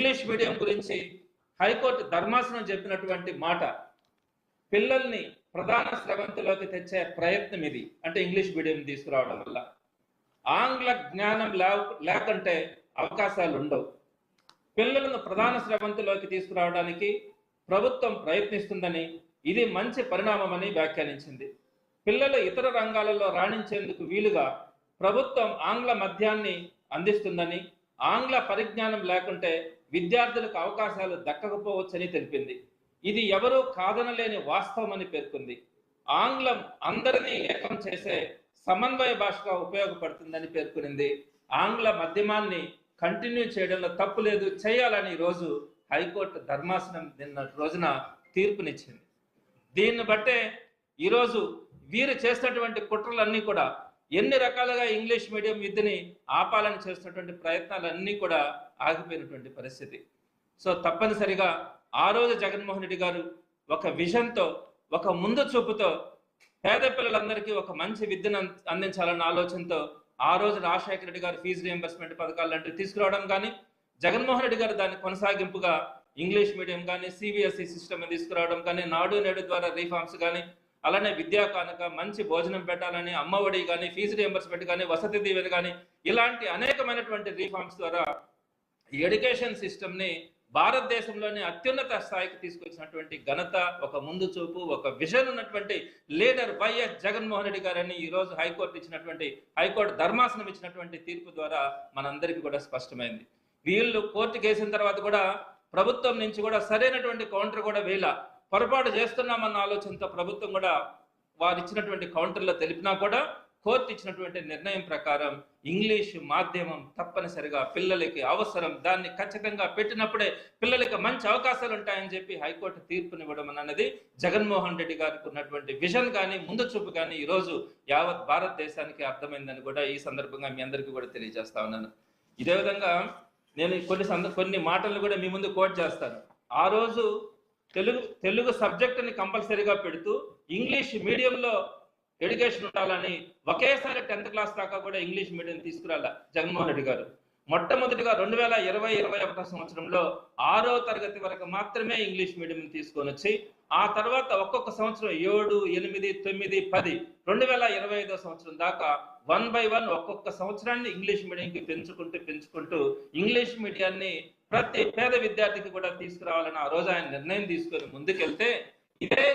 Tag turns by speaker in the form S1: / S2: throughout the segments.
S1: English medium గురించి high court ధర్మాసనం చెప్పినటువంటి మాట, పిల్లల్ని ప్రధాన స్రవంతిలోకి తెచ్చే ప్రయత్నం ఇది. అంటే ఇంగ్లీష్ మీడియం తీసుకురావడం వల్ల ఆంగ్ల జ్ఞానం లేకుంటే అవకాశాలు ఉండవు. పిల్లలను ప్రధాన స్రవంతిలోకి తీసుకురావడానికి ప్రభుత్వం ప్రయత్నిస్తుందని, ఇది మంచి పరిణామమని వ్యాఖ్యానించింది. పిల్లలు ఇతర రంగాలలో రాణించేందుకు వీలుగా ప్రభుత్వం ఆంగ్ల మధ్యాన్ని అందిస్తుందని, ఆంగ్ల పరిజ్ఞానం లేకుంటే విద్యార్థులకు అవకాశాలు దక్కకపోవచ్చని తెలిపింది. ఇది ఎవరూ కాదనలేని వాస్తవమని పేర్కొంది. ఆంగ్లం అందరినీ ఏకం చేసే సమన్వయ భాషగా ఉపయోగపడుతుందని పేర్కొనింది. ఆంగ్ల మాధ్యమాన్ని కంటిన్యూ చేయడంలో తప్పు లేదు, చేయాలని ఈరోజు హైకోర్టు ధర్మాసనం నిన్న రోజున తీర్పునిచ్చింది. దీన్ని బట్టే ఈరోజు వీరు చేసినటువంటి కుట్రలన్నీ కూడా, ఎన్ని రకాలుగా ఇంగ్లీష్ మీడియం విద్యని ఆపాలని చేస్తున్నటువంటి ప్రయత్నాలన్నీ కూడా ఆగిపోయినటువంటి పరిస్థితి. సో తప్పనిసరిగా ఆ రోజు జగన్మోహన్ రెడ్డి గారు ఒక విజన్తో, ఒక ముందు చూపుతో పేద పిల్లలందరికీ ఒక మంచి విద్యను అందించాలన్న ఆలోచనతో ఆ రోజు రాజశేఖర రెడ్డి గారు ఫీజు రియంబర్స్మెంట్ పథకాలు లాంటివి తీసుకురావడం కానీ, జగన్మోహన్ రెడ్డి గారు దాని కొనసాగింపుగా ఇంగ్లీష్ మీడియం కానీ, సిబిఎస్ఈ సిస్టమ్ తీసుకురావడం కానీ, నాడు నేడు ద్వారా రీఫార్మ్స్ కానీ, అలానే విద్యా కానుక, మంచి భోజనం పెట్టాలని, అమ్మఒడి కానీ, ఫీజు రియంబర్స్మెంట్ కానీ, వసతి దీవెన కానీ, ఇలాంటి అనేకమైనటువంటి రీఫార్మ్స్ ద్వారా ఎడ్యుకేషన్ సిస్టమ్ని భారతదేశంలోని అత్యున్నత స్థాయికి తీసుకొచ్చినటువంటి ఘనత, ఒక ముందు చూపు, ఒక విజన్ ఉన్నటువంటి లీడర్ వైఎస్ జగన్మోహన్ రెడ్డి గారని ఈరోజు హైకోర్టు ధర్మాసనం ఇచ్చినటువంటి తీర్పు ద్వారా మనందరికీ కూడా స్పష్టమైంది. వీళ్ళు కోర్టుకు వేసిన తర్వాత కూడా ప్రభుత్వం నుంచి కూడా సరైనటువంటి కౌంటర్ కూడా పొరపాటు చేస్తున్నామన్న ఆలోచనతో ప్రభుత్వం కూడా వారు ఇచ్చినటువంటి కౌంటర్లో తెలిపినా కూడా కోర్టు ఇచ్చినటువంటి నిర్ణయం ప్రకారం ఇంగ్లీష్ మాధ్యమం తప్పనిసరిగా పిల్లలకి అవసరం, దాన్ని ఖచ్చితంగా పెట్టినప్పుడే పిల్లలకి మంచి అవకాశాలు ఉంటాయని చెప్పి హైకోర్టు తీర్పునివ్వడం అన్నది జగన్మోహన్ రెడ్డి గారికి ఉన్నటువంటి విజన్ కానీ, ముందు చూపు కానీ ఈరోజు యావత్ భారతదేశానికి అర్థమైందని కూడా ఈ సందర్భంగా మీ అందరికీ కూడా తెలియజేస్తా ఉన్నాను. ఇదే విధంగా నేను కొన్ని మాటలను కూడా మీ ముందు కోట్ చేస్తాను. ఆ రోజు తెలుగు సబ్జెక్టుని కంపల్సరీగా పెడుతూ ఇంగ్లీష్ మీడియంలో ఎడ్యుకేషన్ ఉండాలని ఒకేసారి 10th క్లాస్ దాకా కూడా ఇంగ్లీష్ మీడియం తీసుకురాల జగన్మోహన్ రెడ్డి గారు. మొట్టమొదటిగా 2020-21 సంవత్సరంలో 6వ తరగతి వరకు మాత్రమే ఇంగ్లీష్ మీడియం తీసుకొని వచ్చి, ఆ తర్వాత ఒక్కొక్క సంవత్సరం 7, 8, 9, 10, 2025 సంవత్సరం దాకా 1 by 1 ఒక్కొక్క సంవత్సరాన్ని ఇంగ్లీష్ మీడియంకి పెంచుకుంటూ ఇంగ్లీష్ మీడియాన్ని ప్రతి పేద విద్యార్థికి కూడా తీసుకురావాలని ఆ రోజు ఆయన నిర్ణయం తీసుకొని ముందుకెళ్తే, ఇదే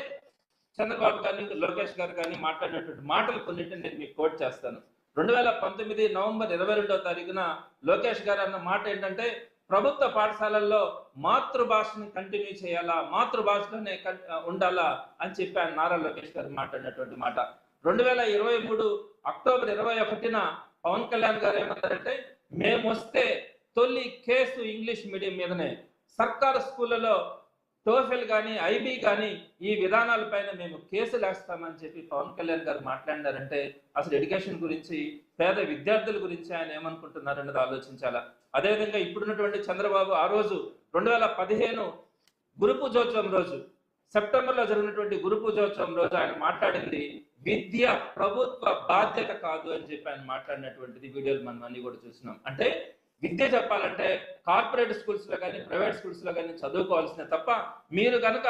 S1: చంద్రబాబు గారిని, లోకేష్ గారు కానీ మాట్లాడినటువంటి మాటలు కొన్నింటిని నేను మీకు కోట్ చేస్తాను. 2019 నవంబర్ 22వ తారీఖున లోకేష్ గారు అన్న మాట ఏంటంటే, ప్రభుత్వ పాఠశాలల్లో మాతృభాషని కంటిన్యూ చేయాలా, మాతృభాషలోనే ఉండాలా అని చెప్పి ఆయన నారా లోకేష్ గారు మాట్లాడినటువంటి మాట. 2023 అక్టోబర్ 21న పవన్ కళ్యాణ్ గారు ఏమన్నారంటే, మేము వస్తే తొలి కేసు ఇంగ్లీష్ మీడియం మీదనే, సర్కారు స్కూళ్ళలో టోఫెల్ కానీ, ఐబీ కానీ ఈ విధానాలపైన మేము కేసులు వేస్తామని చెప్పి పవన్ కళ్యాణ్ గారు మాట్లాడినారంటే అసలు ఎడ్యుకేషన్ గురించి, పేద విద్యార్థుల గురించి ఆయన ఏమనుకుంటున్నారన్నది ఆలోచించాలా. అదేవిధంగా ఇప్పుడున్నటువంటి చంద్రబాబు ఆ రోజు 2015 గురు పూజోత్సవం రోజు, సెప్టెంబర్లో జరిగినటువంటి గురు పూజోత్సవం రోజు ఆయన మాట్లాడింది విద్య ప్రభుత్వ బాధ్యత కాదు అని చెప్పి ఆయన మాట్లాడినటువంటిది వీడియోలు మనం అన్ని కూడా చూసినాం. అంటే విద్య చెప్పాలంటే కార్పొరేట్ స్కూల్స్ లో కానీ, ప్రైవేట్ స్కూల్స్ లో కానీ చదువుకోవాల్సిన తప్ప, మీరు కనుక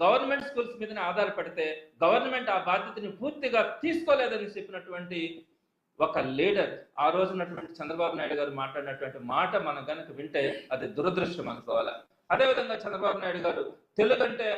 S1: గవర్నమెంట్ స్కూల్స్ మీదనే ఆధారపడితే గవర్నమెంట్ ఆ బాధ్యతని పూర్తిగా తీసుకోలేదని చెప్పినటువంటి ఒక లీడర్ ఆ రోజు ఉన్నటువంటి చంద్రబాబు నాయుడు గారు మాట్లాడినటువంటి మాట మనం కనుక వింటే అది దురదృష్టం అనుకోవాలి. అదేవిధంగా చంద్రబాబు నాయుడు గారు తెలుగంటే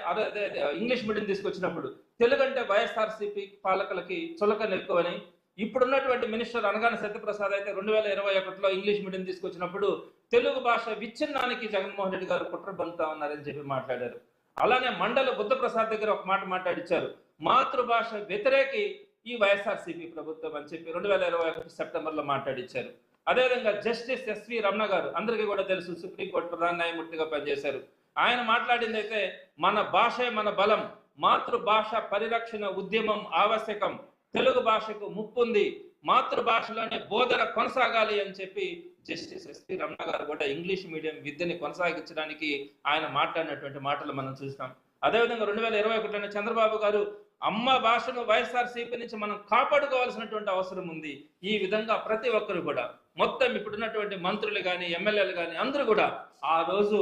S1: ఇంగ్లీష్ మీడియం తీసుకొచ్చినప్పుడు తెలుగంటే వైఎస్ఆర్సీపీ పాలకులకి చులకన ఎక్కువని, ఇప్పుడున్నటువంటి మినిస్టర్ అనగానే సత్యప్రసాద్ అయితే 2021లో ఇంగ్లీష్ మీడియం తీసుకొచ్చినప్పుడు తెలుగు భాష విచ్ఛిన్నానికి జగన్మోహన్ రెడ్డి గారు కుట్ర బంతా ఉన్నారని చెప్పి మాట్లాడారు. అలానే మండల బుద్ధప్రసాద్ దగ్గర ఒక మాట మాట్లాడిచ్చారు, మాతృభాష వ్యతిరేకి ఈ వైఎస్ఆర్సీపీ ప్రభుత్వం అని చెప్పి 2021 సెప్టెంబర్లో మాట్లాడిచ్చారు. అదేవిధంగా జస్టిస్ ఎస్వి రమణ గారు, అందరికీ కూడా తెలుసు, సుప్రీంకోర్టు ప్రధాన న్యాయమూర్తిగా పనిచేశారు. ఆయన మాట్లాడింది అయితే, మన భాషే మన బలం, మాతృభాష పరిరక్షణ ఉద్యమం ఆవశ్యకం, తెలుగు భాషకు ముప్పుంది, మాతృభాషలోనే బోధన కొనసాగాలి అని చెప్పి జస్టిస్ ఎస్వి రమణ గారు కూడా ఇంగ్లీష్ మీడియం విద్యని కొనసాగించడానికి ఆయన మాట్లాడినటువంటి మాటలు మనం చూసినాం. అదేవిధంగా 2021లో చంద్రబాబు గారు అమ్మ భాషను వైఎస్ఆర్సీపీ నుంచి మనం కాపాడుకోవాల్సినటువంటి అవసరం ఉంది. ఈ విధంగా ప్రతి ఒక్కరు కూడా, మొత్తం ఇప్పుడున్నటువంటి మంత్రులు కానీ, ఎమ్మెల్యేలు కానీ అందరూ కూడా ఆ రోజు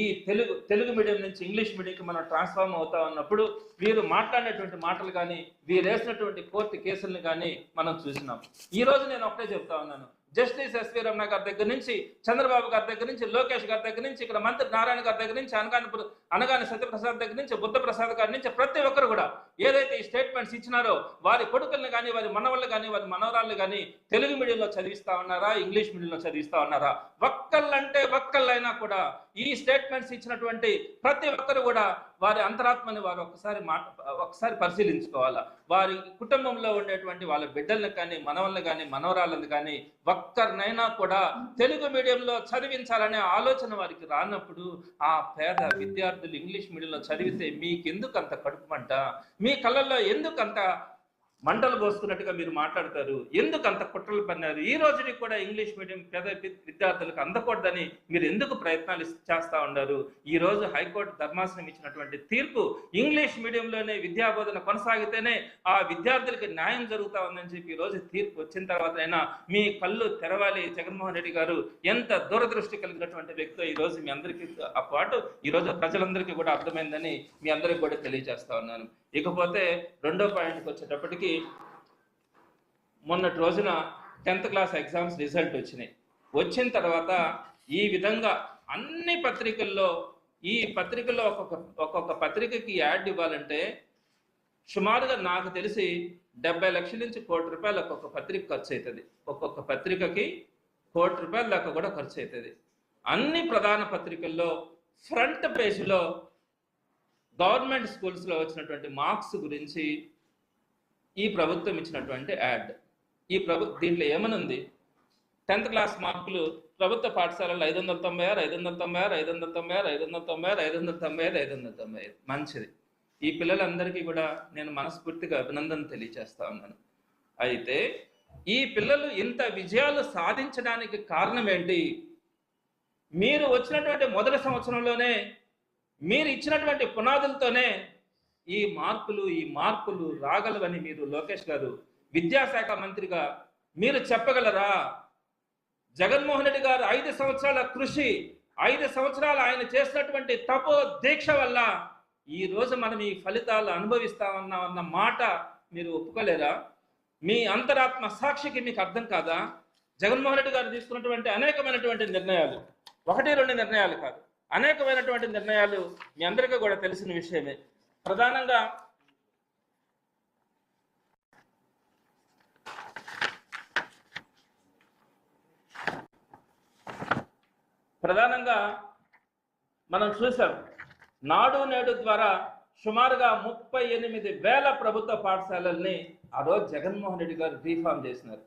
S1: ఈ తెలుగు మీడియం నుంచి ఇంగ్లీష్ మీడియంకి మనం ట్రాన్స్ఫార్మ్ అవుతా ఉన్నప్పుడు వీరు మాట్లాడినటువంటి మాటలు కానీ వీరు వేసినటువంటి కోర్టు కేసులను కానీ మనం చూసినాం. ఈ రోజు నేను ఒకటే చెప్తా ఉన్నాను, జస్టిస్ ఎస్వి రమణ గారి దగ్గర నుంచి, చంద్రబాబు గారి దగ్గర నుంచి, లోకేష్ గారి దగ్గర నుంచి, ఇక్కడ మంత్రి నారాయణ గారి దగ్గర నుంచి, అనగాని సత్యప్రసాద్ దగ్గర నుంచి, బుద్ధప్రసాద్ గారి నుంచి ప్రతి ఒక్కరు కూడా ఏదైతే ఈ స్టేట్మెంట్స్ ఇచ్చినారో వారి కొడుకుల్ని కానీ, వారి మనవళ్ళు కానీ, వారి మనవరాళ్ళు కానీ తెలుగు మీడియంలో చదివిస్తా ఉన్నారా, ఇంగ్లీష్ మీడియంలో చదివిస్తా ఉన్నారా? ఒక్కళ్ళంటే ఒక్కళ్ళైనా కూడా ఈ స్టేట్మెంట్స్ ఇచ్చినటువంటి ప్రతి ఒక్కరు కూడా వారి అంతరాత్మని వారు ఒకసారి పరిశీలించుకోవాలా. వారి కుటుంబంలో ఉండేటువంటి వాళ్ళ బిడ్డలను కానీ, మనవల్ని కానీ, మనవరాళ్ళని కానీ ఒక్కరినైనా కూడా తెలుగు మీడియంలో చదివించాలనే ఆలోచన వారికి రానప్పుడు ఆ పేద విద్యార్థులు ఇంగ్లీష్ మీడియంలో చదివితే మీకెందుకు అంత కడుపు మంట? మీ కళ్ళల్లో ఎందుకు అంత మంటలు పోసుకున్నట్టుగా మీరు మాట్లాడతారు? ఎందుకు అంత కుట్రలు పన్నారు? ఈ రోజుని కూడా ఇంగ్లీష్ మీడియం పేద విద్యార్థులకు అందకూడదని మీరు ఎందుకు ప్రయత్నాలు చేస్తూ ఉన్నారు? ఈ రోజు హైకోర్టు ధర్మాసనం ఇచ్చినటువంటి తీర్పు ఇంగ్లీష్ మీడియంలోనే విద్యాబోధన కొనసాగితేనే ఆ విద్యార్థులకి న్యాయం జరుగుతా ఉందని చెప్పి ఈ రోజు తీర్పు వచ్చిన తర్వాత అయినా మీ కళ్ళు తెరవాలి. జగన్మోహన్ రెడ్డి గారు ఎంత దూరదృష్టి కలిగినటువంటి వ్యక్తో ఈ రోజు మీ అందరికీ ఆ పాటు ఈ రోజు ప్రజలందరికీ కూడా అర్థమైందని మీ అందరికీ కూడా తెలియజేస్తా ఉన్నాను. ఇకపోతే రెండో పాయింట్కి వచ్చేటప్పటికి, మొన్నటి రోజున 10th క్లాస్ ఎగ్జామ్స్ రిజల్ట్ వచ్చినాయి. వచ్చిన తర్వాత ఈ విధంగా అన్ని పత్రికల్లో ఒక్కొక్క పత్రికకి యాడ్ ఇవ్వాలంటే సుమారుగా నాకు తెలిసి 70 లక్షల నుంచి 1 కోటి రూపాయలు ఒక్కొక్క పత్రిక ఖర్చు అవుతుంది. ఒక్కొక్క పత్రికకి 1 కోటి రూపాయల దాకా కూడా ఖర్చు అవుతుంది. అన్ని ప్రధాన పత్రికల్లో ఫ్రంట్ పేజీలో గవర్నమెంట్ స్కూల్స్లో వచ్చినటువంటి మార్క్స్ గురించి ఈ ప్రభుత్వం ఇచ్చినటువంటి యాడ్. దీంట్లో ఏమనుంది? 10th క్లాస్ మార్కులు ప్రభుత్వ పాఠశాలలో 596, 596, 596, 596, 595, 595. మంచిది. ఈ పిల్లలందరికీ కూడా నేను మనస్ఫూర్తిగా అభినందన తెలియజేస్తా ఉన్నాను. అయితే ఈ పిల్లలు ఇంత విజయాలు సాధించడానికి కారణం ఏంటి? మీరు వచ్చినటువంటి మొదటి సంవత్సరంలోనే మీరు ఇచ్చినటువంటి పునాదులతోనే ఈ మార్పులు రాగలవని మీరు లోకేష్ గారు విద్యాశాఖ మంత్రిగా మీరు చెప్పగలరా? జగన్మోహన్ రెడ్డి గారు 5 సంవత్సరాల కృషి, 5 సంవత్సరాలు ఆయన చేసినటువంటి తపో దీక్ష వల్ల ఈ రోజు మనం ఈ ఫలితాలు అనుభవిస్తామన్న మాట మీరు ఒప్పుకోలేరా? మీ అంతరాత్మ సాక్షికి మీకు అర్థం కాదా? జగన్మోహన్ రెడ్డి గారు తీసుకున్నటువంటి అనేకమైనటువంటి నిర్ణయాలు, 1-2 నిర్ణయాలు కాదు, అనేకమైనటువంటి నిర్ణయాలు మీ అందరికీ కూడా తెలిసిన విషయమే. ప్రధానంగా మనం చూసాం, నాడు నేడు ద్వారా సుమారుగా 38,000 ప్రభుత్వ పాఠశాలల్ని ఆ రోజు జగన్మోహన్ రెడ్డి గారు రీఫార్మ్ చేసినారు.